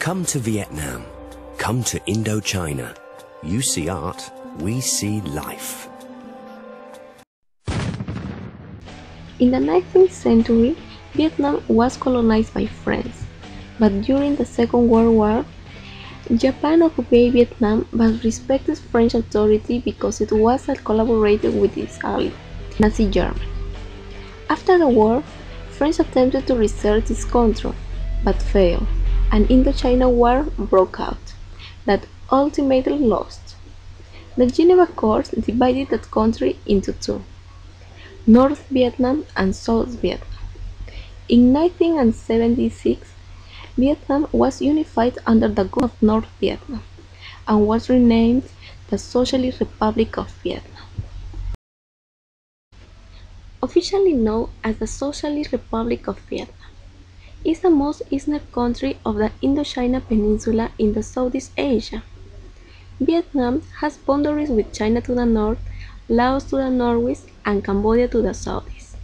Come to Vietnam. Come to Indochina. You see art, we see life. In the 19th century, Vietnam was colonized by France, but during the Second World War, Japan occupied Vietnam but respected French authority because it was collaborating with its ally, Nazi Germany. After the war, France attempted to reassert its control, but failed, and Indochina War broke out, that ultimately lost. The Geneva Accords divided that country into two, North Vietnam and South Vietnam. In 1976, Vietnam was unified under the government of North Vietnam and was renamed the Socialist Republic of Vietnam. Officially known as the Socialist Republic of Vietnam, it is the most eastern country of the Indochina Peninsula in the Southeast Asia. Vietnam has boundaries with China to the north, Laos to the northwest, and Cambodia to the southeast.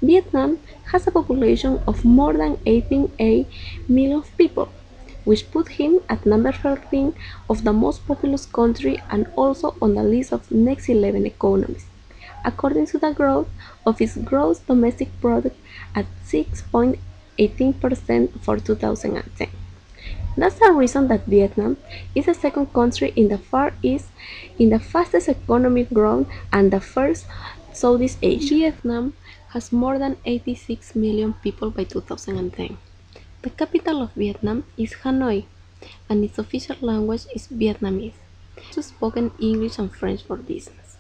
Vietnam has a population of more than 18.8 million people, which put him at number 13 of the most populous country and also on the list of next 11 economies, according to the growth of its gross domestic product at 6.18% for 2010. That's the reason that Vietnam is the second country in the Far East in the fastest economic growth and the first Southeast Asia. Vietnam has more than 86 million people by 2010. The capital of Vietnam is Hanoi, and its official language is Vietnamese. It's spoken English and French for business.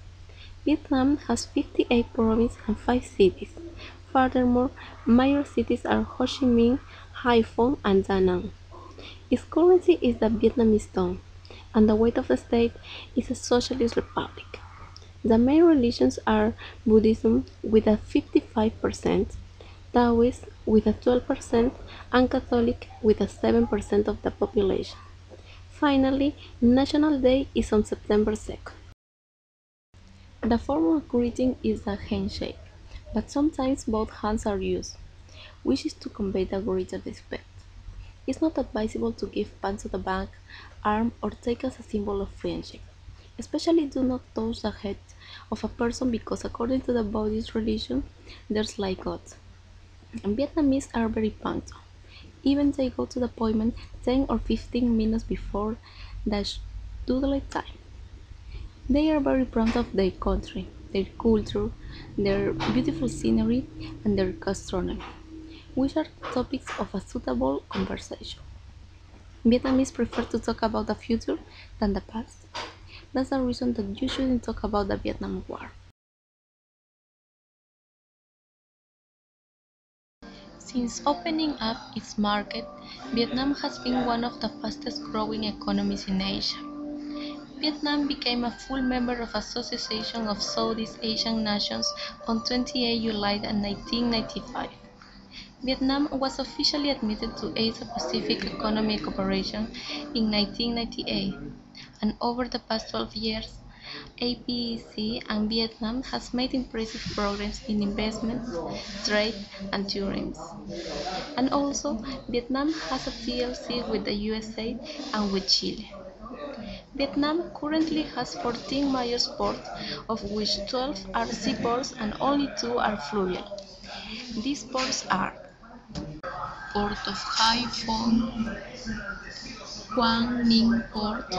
Vietnam has 58 provinces and 5 cities. Furthermore, major cities are Ho Chi Minh, Haiphong, and Da Nang. Its currency is the Vietnamese dong, and the weight of the state is a socialist republic. The main religions are Buddhism with a 55%, Taoist with a 12%, and Catholic with a 7% of the population. Finally, National Day is on September 2nd. The formal greeting is a handshake, but sometimes both hands are used, which is to convey the greater respect. It's not advisable to give palms to the back, arm, or take as a symbol of friendship. Especially do not touch the head of a person because according to the Buddhist religion, there's like God. And Vietnamese are very punctual. Even they go to the appointment 10 or 15 minutes before the doodle time. They are very proud of their country, their culture, their beautiful scenery, and their gastronomy, which are topics of a suitable conversation. Vietnamese prefer to talk about the future than the past. That's the reason that you shouldn't talk about the Vietnam War. Since opening up its market, Vietnam has been one of the fastest growing economies in Asia. Vietnam became a full member of Association of Southeast Asian Nations on 28 July 1995. Vietnam was officially admitted to Asia-Pacific Economic Cooperation in 1998, and over the past 12 years, APEC and Vietnam has made impressive progress in investment, trade, and tourism. And also, Vietnam has a TLC with the USA and with Chile. Vietnam currently has 14 major ports, of which 12 are seaports and only 2 are fluvial. These ports are Port of Haiphong, Quang Ninh Port,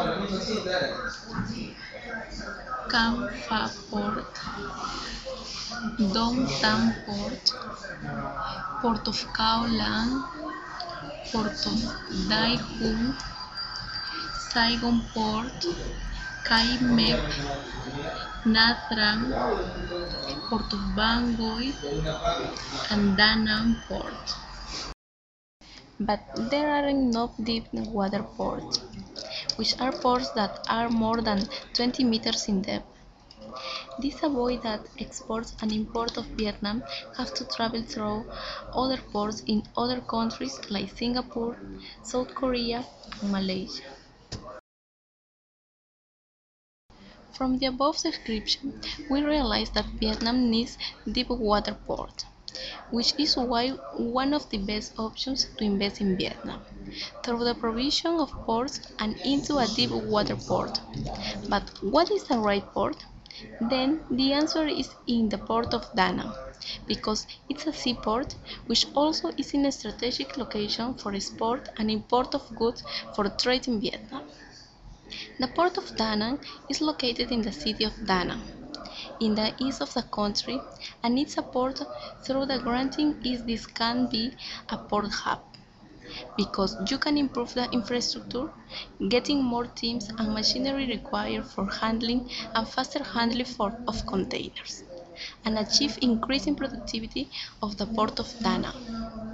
Cam Pha Port, Dong Tam Port, Port of Cao Lang, Port of Dai Hung, Saigon Port, Kai Mep, Nha Trang, Port of Van Gogh, and Da Nang Port. But there are enough deep water ports, which are ports that are more than 20 meters in depth. This avoids that exports and imports of Vietnam have to travel through other ports in other countries like Singapore, South Korea, and Malaysia. From the above description, we realize that Vietnam needs deep water ports. which is why one of the best options to invest in Vietnam, through the provision of ports and into a deep water port. But what is the right port? Then the answer is in the port of Da Nang, because it's a seaport which also is in a strategic location for export and import of goods for trade in Vietnam. The port of Da Nang is located in the city of Da Nang, in the east of the country, and it's a port through the granting is this can be a port hub because you can improve the infrastructure, getting more teams and machinery required for handling and faster handling of containers, and achieve increasing productivity of the port of Da Nang.